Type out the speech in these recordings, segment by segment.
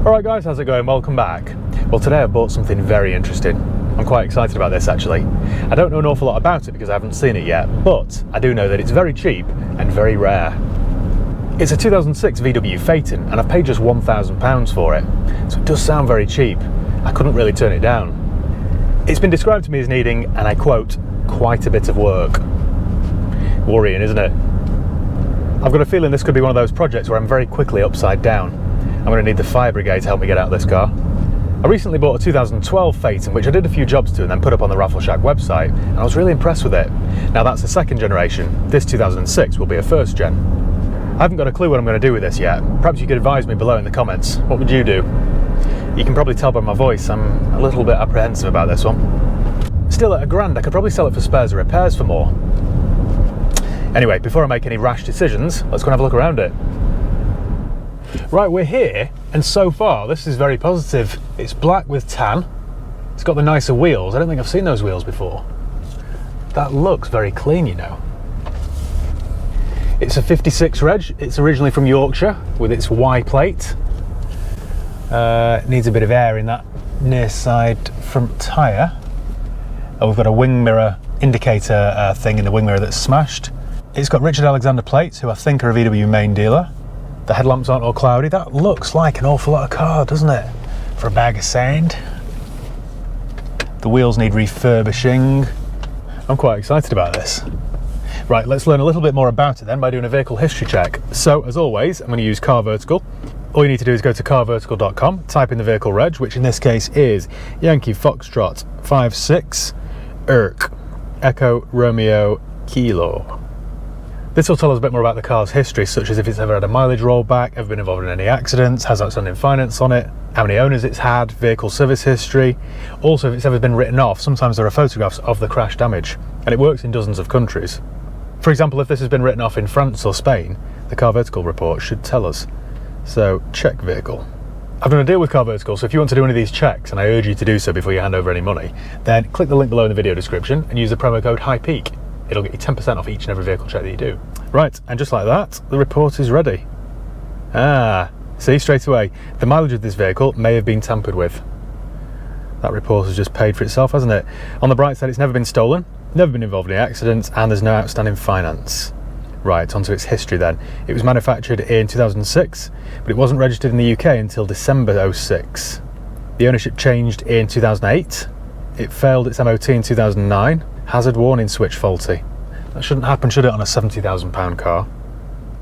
Alright guys, how's it going? Welcome back. Well, today I bought something very interesting. I'm quite excited about this actually. I don't know an awful lot about it because I haven't seen it yet, but I do know that it's very cheap and very rare. It's a 2006 VW Phaeton and I've paid just £1,000 for it, so it does sound very cheap. I couldn't really turn it down. It's been described to me as needing, and I quote, quite a bit of work. Worrying, isn't it? I've got a feeling this could be one of those projects where I'm very quickly upside down. I'm going to need the fire brigade to help me get out of this car. I recently bought a 2012 Phaeton, which I did a few jobs to and then put up on the Raffle Shack website, and I was really impressed with it. Now that's a second generation. This 2006 will be a first gen. I haven't got a clue what I'm going to do with this yet. Perhaps you could advise me below in the comments. What would you do? You can probably tell by my voice I'm a little bit apprehensive about this one. Still, at £1,000 I could probably sell it for spares or repairs for more. Anyway, before I make any rash decisions, let's go and have a look around it. Right, we're here, and so far this is very positive. It's black with tan. It's got the nicer wheels. I don't think I've seen those wheels before. That looks very clean, you know. It's a 56 reg. It's originally from Yorkshire with its Y plate. It needs a bit of air in that near side front tyre. We've got a wing mirror indicator thing in the wing mirror that's smashed. It's got Richard Alexander plates, who I think are a VW main dealer. The headlamps aren't all cloudy. That looks like an awful lot of car, doesn't it? For a bag of sand. The wheels need refurbishing. I'm quite excited about this. Right, let's learn a little bit more about it then by doing a vehicle history check. So, as always, I'm going to use Car Vertical. All you need to do is go to carvertical.com, type in the vehicle reg, which in this case is Yankee Foxtrot 56 ERK Echo Romeo Kilo. This will tell us a bit more about the car's history, such as if it's ever had a mileage rollback, ever been involved in any accidents, has outstanding finance on it, how many owners it's had, vehicle service history. Also, if it's ever been written off, sometimes there are photographs of the crash damage, and it works in dozens of countries. For example, if this has been written off in France or Spain, the Car Vertical report should tell us. So, check vehicle. I've done a deal with Car Vertical, so if you want to do any of these checks, and I urge you to do so before you hand over any money, then click the link below in the video description and use the promo code HIGHPEAK. It'll get you 10% off each and every vehicle check that you do. Right, and just like that, the report is ready. See straight away, the mileage of this vehicle may have been tampered with. That report has just paid for itself, hasn't it? On the bright side, it's never been stolen, never been involved in any accidents, and there's no outstanding finance. Right, onto its history then. It was manufactured in 2006, but it wasn't registered in the UK until December 06. The ownership changed in 2008. It failed its MOT in 2009. Hazard warning switch faulty. That shouldn't happen, should it, on a £70,000 car?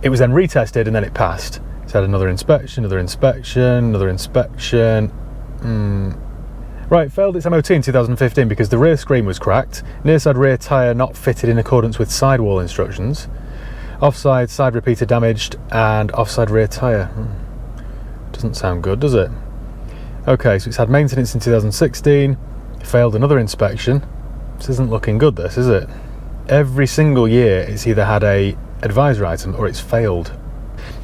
It was then retested and then it passed. It's had another inspection, another inspection, another inspection. Right, it failed its MOT in 2015 because the rear screen was cracked, near side rear tyre not fitted in accordance with sidewall instructions, offside side repeater damaged, and offside rear tyre. Doesn't sound good, does it? Okay, so it's had maintenance in 2016, failed another inspection. This isn't looking good, this, is it? Every single year it's either had a advisory item or it's failed.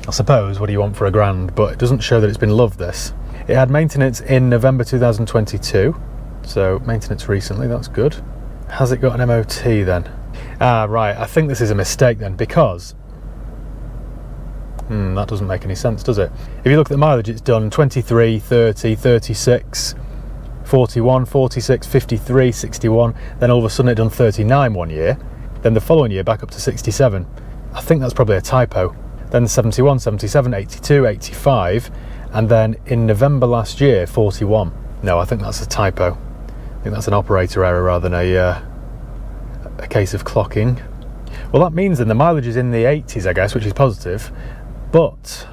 I suppose, what do you want for £1,000? But it doesn't show that it's been loved, this. It had maintenance in November 2022, so maintenance recently, that's good. Has it got an MOT then? Right, I think this is a mistake then, because that doesn't make any sense, does it? If you look at the mileage, it's done 23, 30, 36, 41, 46, 53, 61, then all of a sudden it done 39 one year, then the following year back up to 67. I think that's probably a typo. Then 71, 77, 82, 85, and then in November last year, 41. No, I think that's a typo. I think that's an operator error rather than a case of clocking. Well, that means then the mileage is in the 80s, I guess, which is positive, but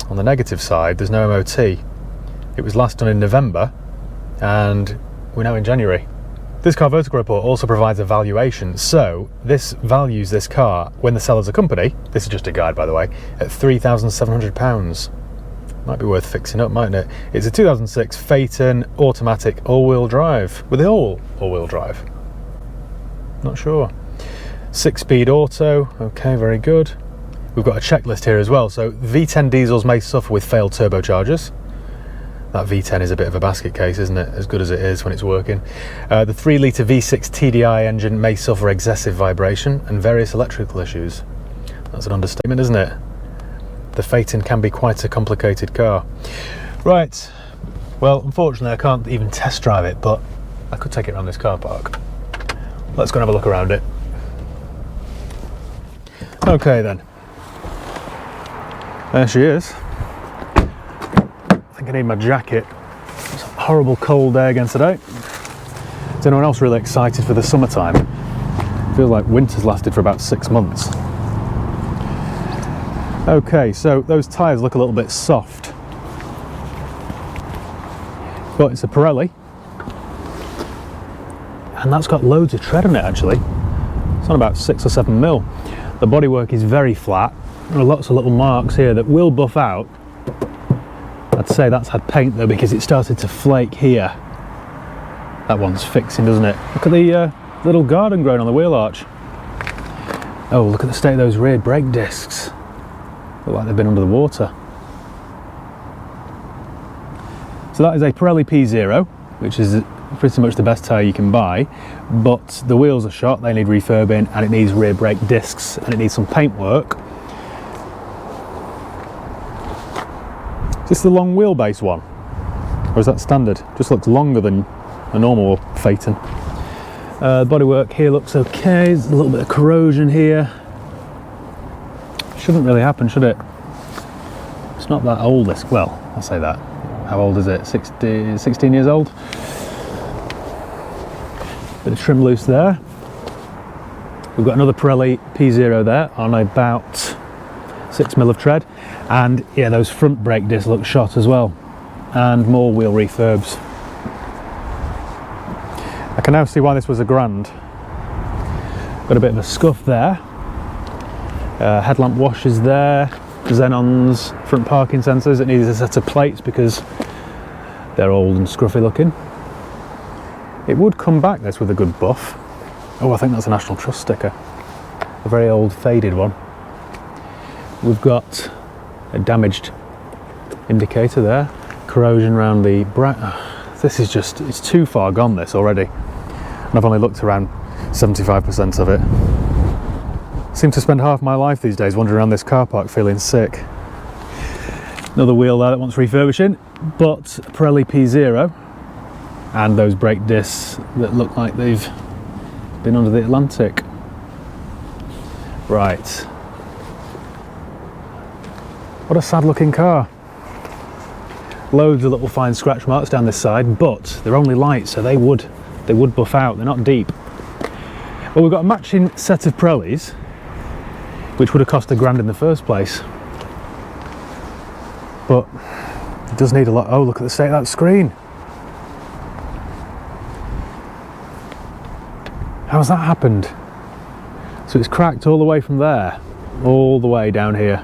on the negative side, there's no MOT. It was last done in November, and we're now in January. This Car Vertical report also provides a valuation, so this values this car when the seller's a company, this is just a guide by the way, at £3,700. Might be worth fixing up, mightn't it? It's a 2006 Phaeton automatic all-wheel drive. With the all-wheel drive? Not sure. 6-speed auto, okay, very good. We've got a checklist here as well, so V10 diesels may suffer with failed turbochargers. That V10 is a bit of a basket case, isn't it? As good as it is when it's working. The 3-litre V6 TDI engine may suffer excessive vibration and various electrical issues. That's an understatement, isn't it? The Phaeton can be quite a complicated car. Right, well, unfortunately I can't even test drive it, but I could take it around this car park. Let's go and have a look around it. Okay then. There she is. I think I need my jacket. It's a horrible cold day again today. Is anyone else really excited for the summertime? Feels like winter's lasted for about 6 months. Okay, so those tyres look a little bit soft. But it's a Pirelli. And that's got loads of tread on it actually. It's on about 6 or 7 mil. The bodywork is very flat. There are lots of little marks here that will buff out. I'd say that's had paint though, because it started to flake here. That one's fixing, doesn't it? Look at the little garden growing on the wheel arch. Oh, look at the state of those rear brake discs. Look like they've been under the water. So that is a Pirelli P0, which is pretty much the best tyre you can buy, but the wheels are shot, they need refurbing, and it needs rear brake discs, and it needs some paint work. Is this the long wheelbase one? Or is that standard? Just looks longer than a normal Phaeton. The bodywork here looks okay, there's a little bit of corrosion here. Shouldn't really happen, should it? It's not that old, this, well, I'll say that. How old is it? 16 years old? Bit of trim loose there. We've got another Pirelli P0 there on about 6 mil of tread, and yeah, those front brake discs look shot as well, and more wheel refurbs. I can now see why this was a grand. Got a bit of a scuff there. Headlamp washers there. Xenon's front parking sensors. It needs a set of plates because they're old and scruffy looking. It would come back this with a good buff. Oh, I think that's a National Trust sticker. A very old faded one. We've got a damaged indicator there. Corrosion around the bright. This is just, it's too far gone this already. And I've only looked around 75% of it. I seem to spend half my life these days wandering around this car park feeling sick. Another wheel there that wants refurbishing, but Pirelli P0 and those brake discs that look like they've been under the Atlantic. Right. What a sad looking car. Loads of little fine scratch marks down this side, but they're only light, so they would buff out. They're not deep. Well, we've got a matching set of Pirellis, which would have cost £1,000 in the first place. But it does need a lot. Oh, look at the state of that screen. How's that happened? So it's cracked all the way from there, all the way down here.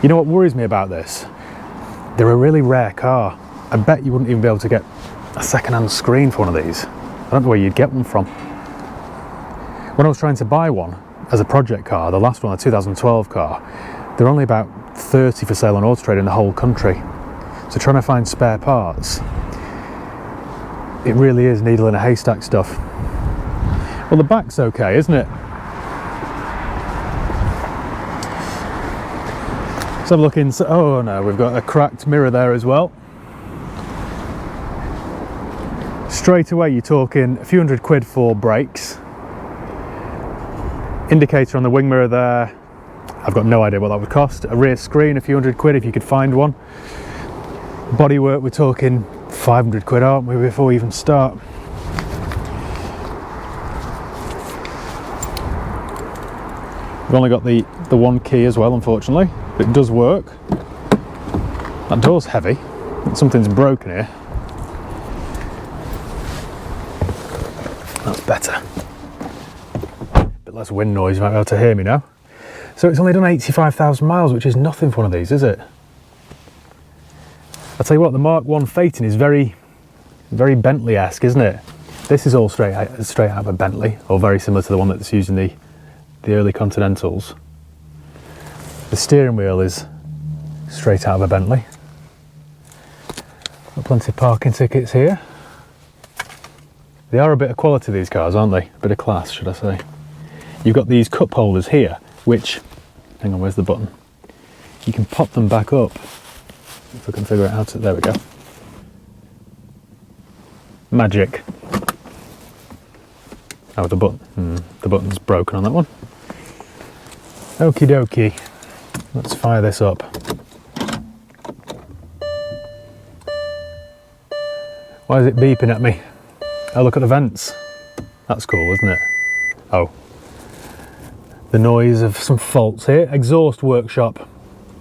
You know what worries me about this? They're a really rare car. I bet you wouldn't even be able to get a second-hand screen for one of these. I don't know where you'd get one from. When I was trying to buy one as a project car, the last one, a 2012 car, there are only about 30 for sale on Auto Trader in the whole country. So trying to find spare parts, it really is needle in a haystack stuff. Well, the back's okay, isn't it? Let's have a look inside. Oh no, we've got a cracked mirror there as well. Straight away you're talking a few £100 for brakes. Indicator on the wing mirror there, I've got no idea what that would cost. A rear screen, a few £100 if you could find one. Bodywork, we're talking £500, aren't we, before we even start. We've only got the one key as well, unfortunately, but it does work. That door's heavy. Something's broken here. That's better. Bit less wind noise, you might be able to hear me now. So it's only done 85,000 miles, which is nothing for one of these, is it? I'll tell you what, the Mark 1 Phaeton is very Bentley-esque, isn't it? This is all straight out of a Bentley, or very similar to the one that's used in the early Continentals. The steering wheel is straight out of a Bentley. Got plenty of parking tickets here. They are a bit of quality, these cars, aren't they? A bit of class, should I say. You've got these cup holders here, which, hang on, where's the button? You can pop them back up If I can figure out how to, there we go. Magic. Oh, the button's broken on that one. Okie dokie. Let's fire this up. Why is it beeping at me? Oh, look at the vents. That's cool, isn't it? Oh. The noise of some faults here. Exhaust workshop.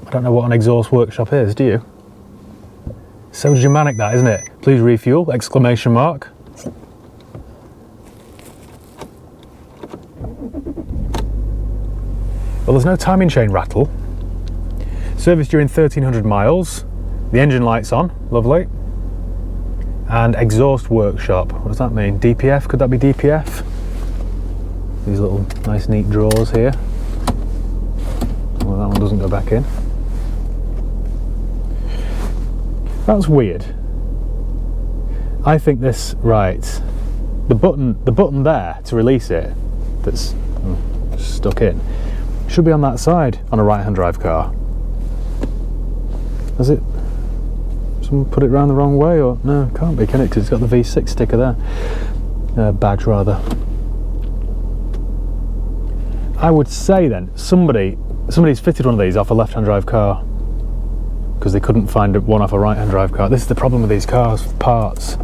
I don't know what an exhaust workshop is, do you? So Germanic that, isn't it? Please refuel, exclamation mark. Well, there's no timing chain rattle. Service during 1,300 miles. The engine light's on, lovely. And exhaust workshop, what does that mean? DPF, could that be DPF? These little nice neat drawers here. Well, that one doesn't go back in. That's weird. I think this, right, the button there to release it, that's stuck in, should be on that side on a right-hand drive car. Has it? Someone put it round the wrong way, or no? It can't be, can it? Because it's got the V6 sticker there, badge rather. I would say then somebody's fitted one of these off a left-hand drive car because they couldn't find one off a right-hand drive car. This is the problem with these cars, parts.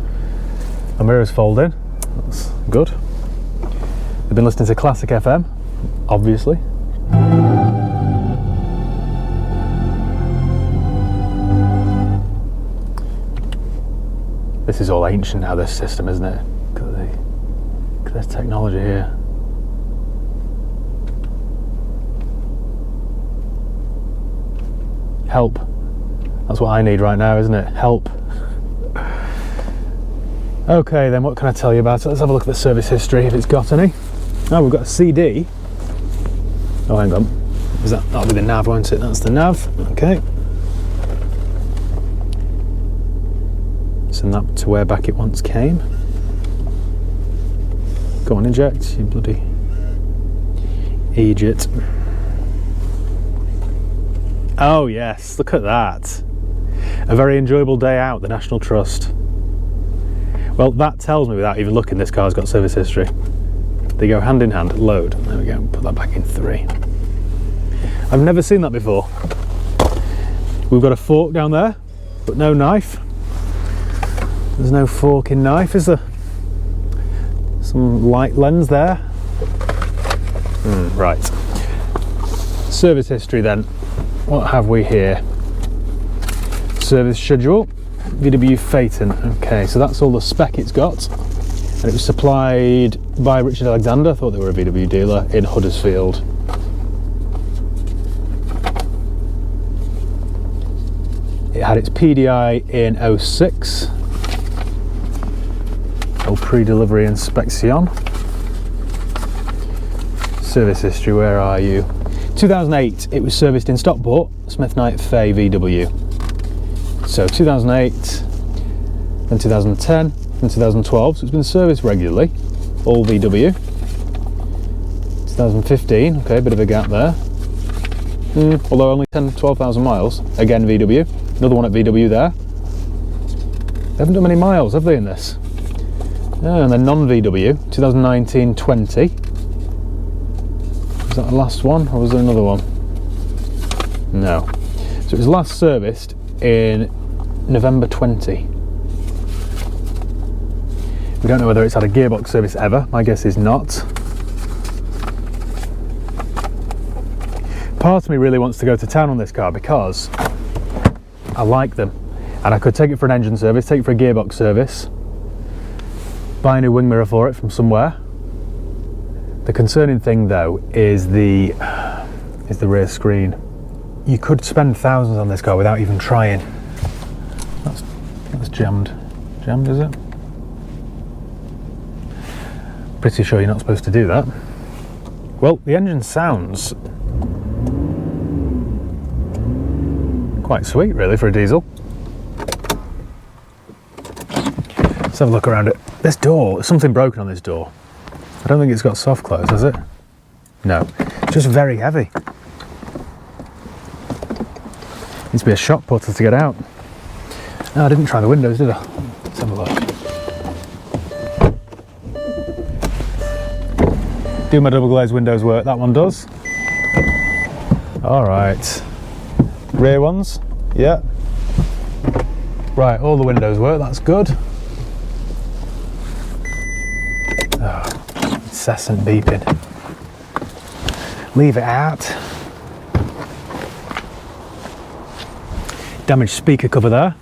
The mirrors fold in. That's good. They've been listening to Classic FM, obviously. This is all ancient now, this system, isn't it? Look at this technology here. Help. That's what I need right now, isn't it? Help. Okay, then what can I tell you about it? Let's have a look at the service history, if it's got any. Oh, we've got a CD. Oh, hang on. That'll be the nav, won't it? That's the nav. Okay. Send that to where back it once came. Go on, inject, you bloody idiot. Oh yes, look at that. A very enjoyable day out, the National Trust. Well, that tells me without even looking this car's got service history. They go hand in hand. Load. There we go, put that back in 3. I've never seen that before. We've got a fork down there, but no knife. There's no fork in knife, is there? Some light lens there. Right. Service history then. What have we here? Service schedule. VW Phaeton. Okay, so that's all the spec it's got. And it was supplied by Richard Alexander. I thought they were a VW dealer in Huddersfield. It had its PDI in 06. Pre-delivery inspection. Service history, where are you? 2008, it was serviced in Stockport, Smith Knight Fay VW. So 2008, then 2010, and 2012, so it's been serviced regularly, all VW. 2015, okay, a bit of a gap there. Although only 12,000 miles, again VW. Another one at VW there. They haven't done many miles, have they, in this? And then non-VW, 2019-20. Was that the last one, or was there another one? No. So it was last serviced in November 20. We don't know whether it's had a gearbox service ever. My guess is not. Part of me really wants to go to town on this car because I like them. And I could take it for an engine service, take it for a gearbox service, buy a new wing mirror for it from somewhere. The concerning thing though is the rear screen. You could spend thousands on this car without even trying. That's jammed. Jammed, is it? Pretty sure you're not supposed to do that. Well, the engine sounds quite sweet really for a diesel. Let's have a look around it. This door, something broken on this door. I don't think it's got soft close, has it? No, it's just very heavy. Needs to be a shock putter to get out. Oh, I didn't try the windows, did I? Let's have a look. Do my double glazed windows work? That one does. All right. Rear ones? Yeah. Right, all the windows work, that's good. Oh, incessant beeping. Leave it out. Damaged speaker cover there.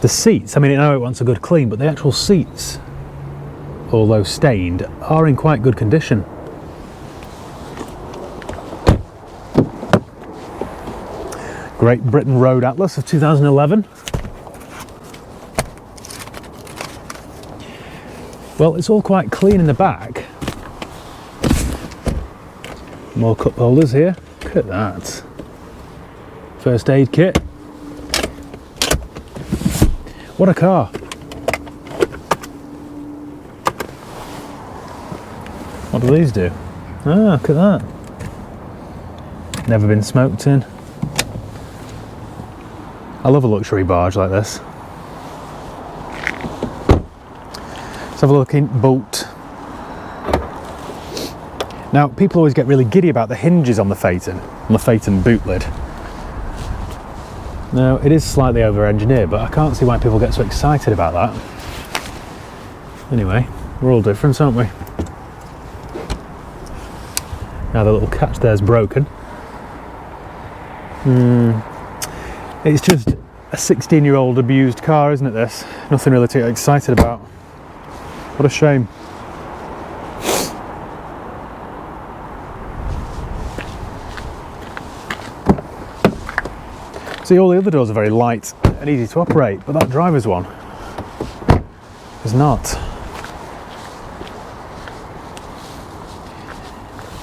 The seats, I mean, I know it wants a good clean, but the actual seats, although stained, are in quite good condition. Great Britain Road Atlas of 2011. Well, it's all quite clean in the back. More cup holders here. Look at that. First aid kit. What a car. What do these do? Ah, look at that. Never been smoked in. I love a luxury barge like this. Let's have a look in bolt. Now, people always get really giddy about the hinges on the Phaeton boot lid. Now, it is slightly over-engineered, but I can't see why people get so excited about that. Anyway, we're all different, aren't we? Now the little catch there's broken. It's just a 16-year-old abused car, isn't it, this? Nothing really to get excited about. What a shame. See, all the other doors are very light and easy to operate, but that driver's one is not.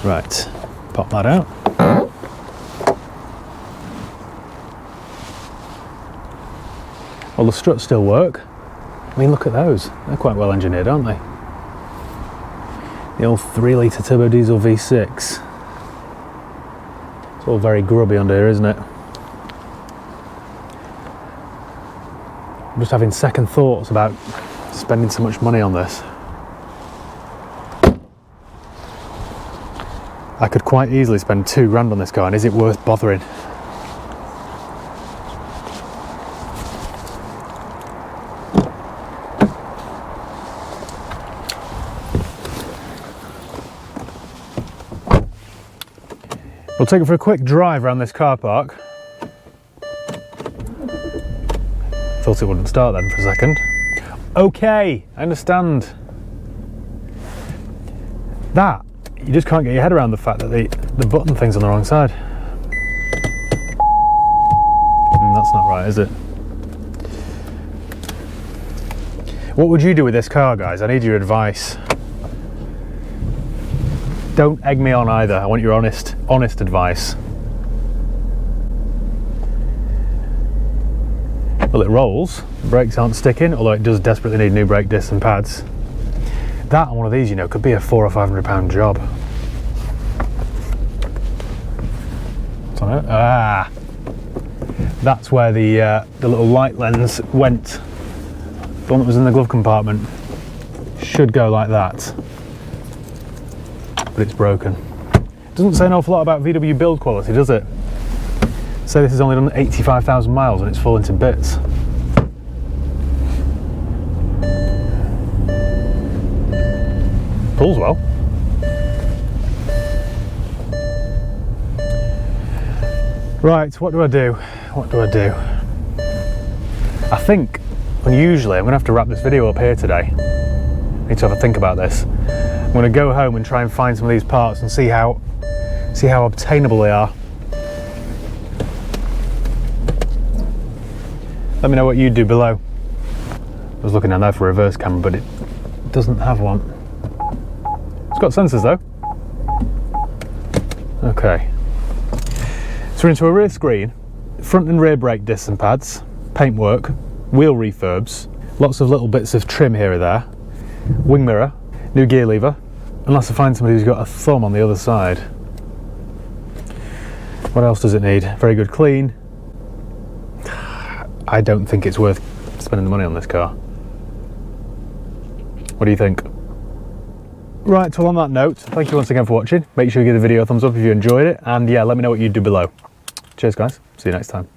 Right, pop that out. Well, the struts still work. I mean, look at those. They're quite well engineered, aren't they? The old 3-litre turbo diesel V6. It's all very grubby under here, isn't it? I'm just having second thoughts about spending so much money on this. I could quite easily spend £2 on this car, and is it worth bothering? We'll take it for a quick drive around this car park. Thought it wouldn't start then for a second. Okay, I understand. That, you just can't get your head around the fact that the button thing's on the wrong side. That's not right, is it? What would you do with this car, guys? I need your advice. Don't egg me on either. I want your honest advice. Well, it rolls. The brakes aren't sticking, although it does desperately need new brake discs and pads. That on one of these, you know, could be a £400 or £500 job. What's on it? Ah, that's where the little light lens went. The one that was in the glove compartment should go like that. But it's broken. Doesn't say an awful lot about VW build quality, does it? Say this has only done 85,000 miles and it's fallen to bits. Pulls well. Right, what do I do? What do I do? I think, unusually, I'm going to have to wrap this video up here today. I need to have a think about this. I'm going to go home and try and find some of these parts and see how obtainable they are. Let me know what you do below. I was looking down there for a reverse camera, but it doesn't have one. It's got sensors though. Okay. So we're into a rear screen, front and rear brake discs and pads, paintwork, wheel refurbs, lots of little bits of trim here or there, wing mirror, new gear lever, unless I find somebody who's got a thumb on the other side. What else does it need? Very good clean. I don't think it's worth spending the money on this car. What do you think? Right, well on that note, thank you once again for watching. Make sure you give the video a thumbs up if you enjoyed it, and yeah, let me know what you do below. Cheers guys, see you next time.